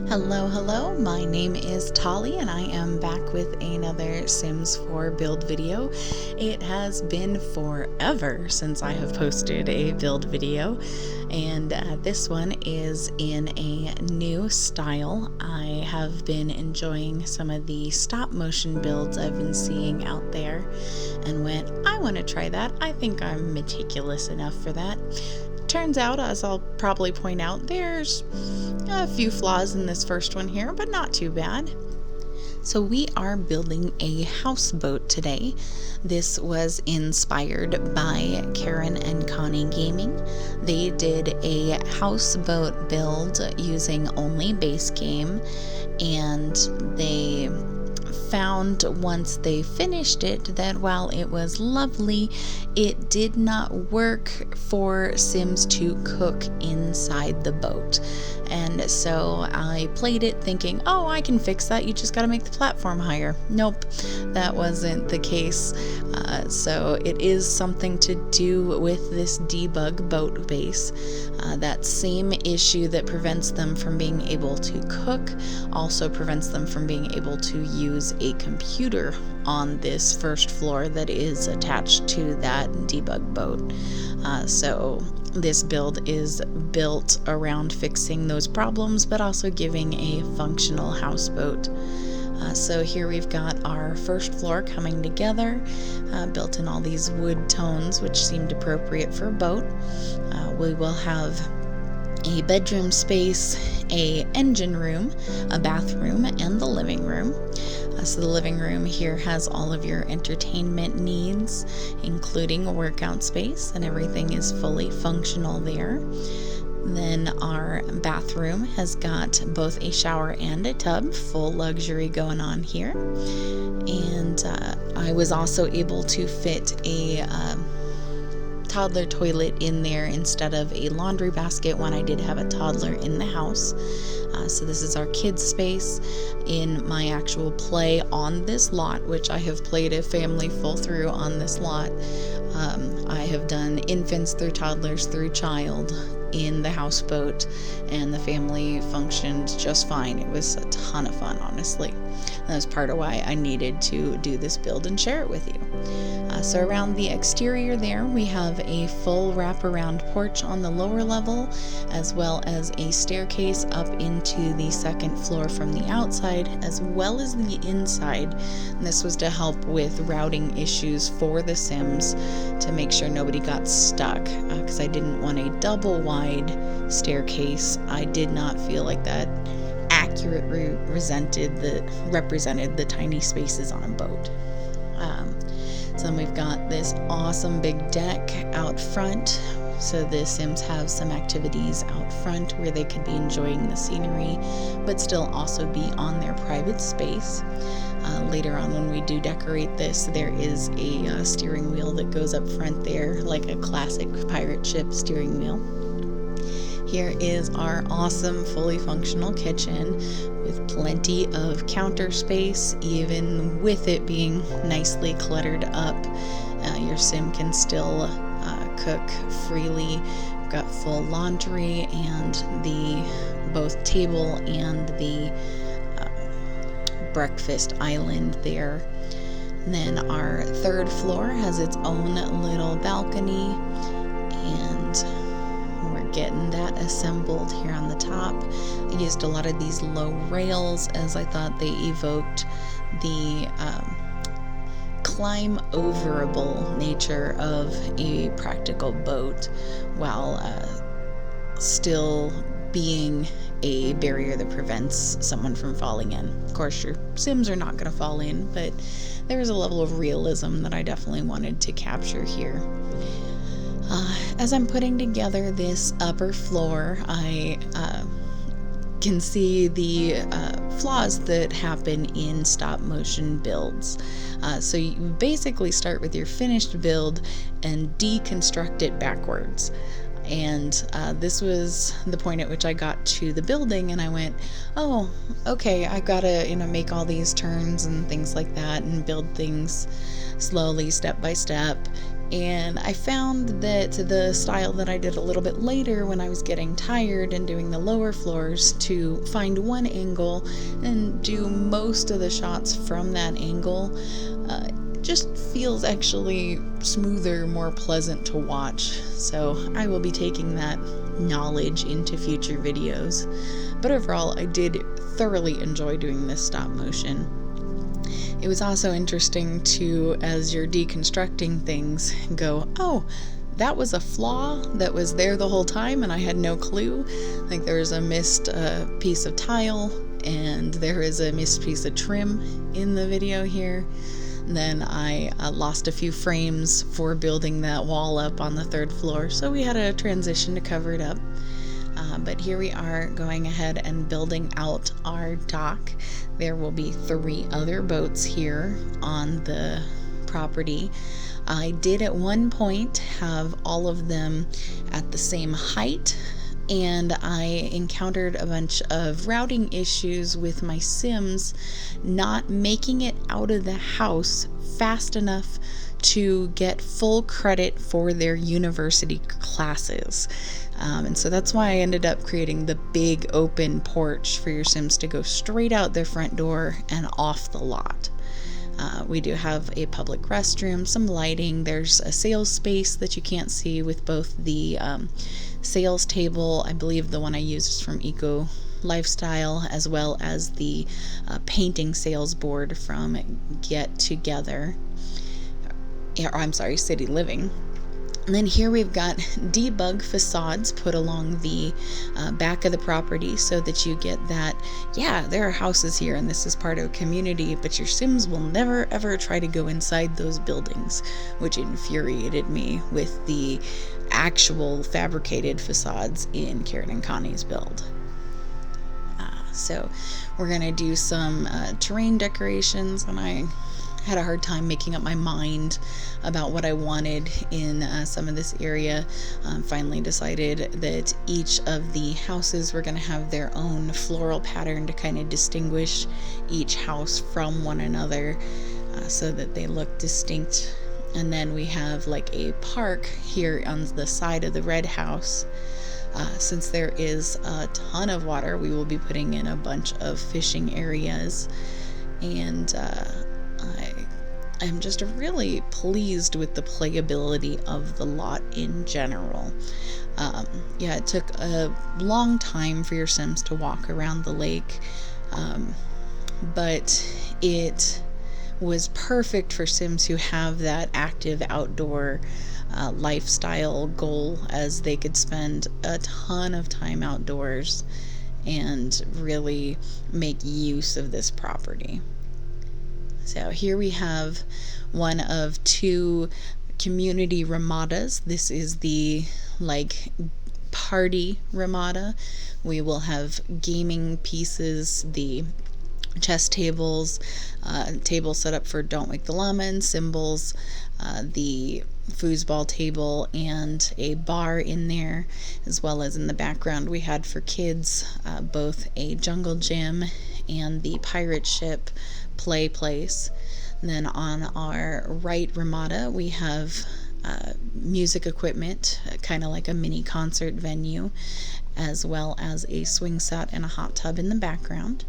Hello, my name is TaLi and I am back with another Sims 4 build video. It has been forever since I have posted a build video, and this one is in a new style. I have been enjoying some of the stop motion builds I've been seeing out there and went, I want to try that. I think I'm meticulous enough for that. Turns out, as I'll probably point out, there's a few flaws in this first one here, but not too bad. So we are building a houseboat today. This was inspired by CarrynandConnieGaming. They did a houseboat build using only base game, and they found once they finished it that while it was lovely, it did not work for Sims to cook inside the boat. And so I played it thinking, oh, I can fix that, you just gotta make the platform higher. Nope, that wasn't the case. So it is something to do with this debug boat base. That same issue that prevents them from being able to cook also prevents them from being able to use a computer on this first floor that is attached to that debug boat. So this build is built around fixing those problems, but also giving a functional houseboat. So here we've got our first floor coming together, built in all these wood tones, which seemed appropriate for a boat. We will have a bedroom space, a engine room, a bathroom, and the living room. So the living room here has all of your entertainment needs, including a workout space, and everything is fully functional there. Then our bathroom has got both a shower and a tub, full luxury going on here. And I was also able to fit a toddler toilet in there instead of a laundry basket when I did have a toddler in the house. So this is our kids space. In my actual play on this lot, which I have played a family full through on this lot, I have done infants through toddlers through child in the houseboat, and the family functioned just fine. It was a ton of fun, honestly. That was part of why I needed to do this build and share it with you. So around the exterior there, we have a full wraparound porch on the lower level, as well as a staircase up into the second floor from the outside, as well as the inside. And this was to help with routing issues for the Sims to make sure nobody got stuck, because I didn't want a double wide staircase. I did not feel like that accurately represented the tiny spaces on a boat. So then we've got this awesome big deck out front, so the Sims have some activities out front where they could be enjoying the scenery, but still also be on their private space. Later on, when we do decorate this, there is a steering wheel that goes up front there, like a classic pirate ship steering wheel. Here is our awesome, fully functional kitchen with plenty of counter space, even with it being nicely cluttered up. Your Sim can still cook freely. We've got full laundry and the both table and the breakfast island there. And then our third floor has its own little balcony, and getting that assembled here on the top. I used a lot of these low rails as I thought they evoked the climb overable nature of a practical boat, while still being a barrier that prevents someone from falling in. Of course, your Sims are not going to fall in, but there is a level of realism that I definitely wanted to capture here. As I'm putting together this upper floor, I can see the flaws that happen in stop motion builds. So you basically start with your finished build and deconstruct it backwards. And this was the point at which I got to the building and I went, oh, okay, I gotta, make all these turns and things like that and build things slowly, step by step. And I found that the style that I did a little bit later when I was getting tired and doing the lower floors, to find one angle and do most of the shots from that angle, just feels actually smoother, more pleasant to watch. So I will be taking that knowledge into future videos. But overall, I did thoroughly enjoy doing this stop motion. It was also interesting to, as you're deconstructing things, go, oh, that was a flaw that was there the whole time and I had no clue. Like there was a missed piece of tile and there is a missed piece of trim in the video here. Then I lost a few frames for building that wall up on the 3rd floor, so we had a transition to cover it up. But here we are going ahead and building out our dock. There will be 3 other boats here on the property. I did at one point have all of them at the same height, and I encountered a bunch of routing issues with my Sims not making it out of the house fast enough to get full credit for their university classes. And so that's why I ended up creating the big open porch for your Sims to go straight out their front door and off the lot. We do have a public restroom, some lighting. There's a sales space that you can't see with both the sales table, I believe the one I used is from Eco Lifestyle, as well as the painting sales board from Get Together. City Living. And then here we've got debug facades put along the back of the property so that you get that, yeah, there are houses here and this is part of a community, but your Sims will never ever try to go inside those buildings, which infuriated me with the actual fabricated facades in Carryn and Connie's build. So we're going to do some terrain decorations, and I had a hard time making up my mind about what I wanted in some of this area. Finally decided that each of the houses were going to have their own floral pattern to kind of distinguish each house from one another, so that they look distinct. And then we have like a park here on the side of the red house. Since there is a ton of water, we will be putting in a bunch of fishing areas, and I'm just really pleased with the playability of the lot in general. Yeah, it took a long time for your Sims to walk around the lake, but it was perfect for Sims who have that active outdoor lifestyle goal, as they could spend a ton of time outdoors and really make use of this property. So here we have one of 2 community ramadas. This is the party ramada. We will have gaming pieces, the chess tables, table set up for Don't Wake the Llama and symbols, the foosball table, and a bar in there, as well as in the background we had for kids both a jungle gym and the pirate ship play place. And then on our right ramada we have music equipment, kind of like a mini concert venue, as well as a swing set and a hot tub in the background.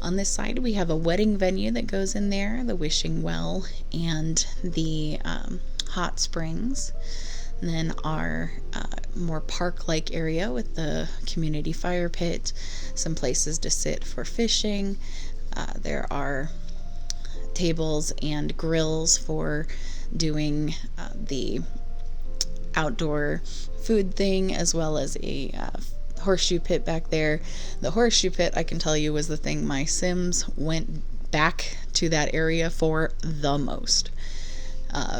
On this side we have a wedding venue that goes in there, the wishing well, and the hot springs. And then our more park-like area with the community fire pit, some places to sit for fishing. There are tables and grills for doing the outdoor food thing, as well as a horseshoe pit back there. The horseshoe pit, I can tell you, was the thing my Sims went back to that area for the most.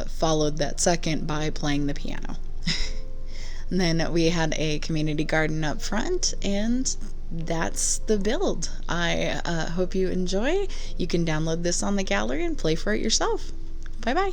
Followed that second by playing the piano. And then we had a community garden up front, and that's the build. I hope you enjoy. You can download this on the gallery and play for it yourself. Bye bye.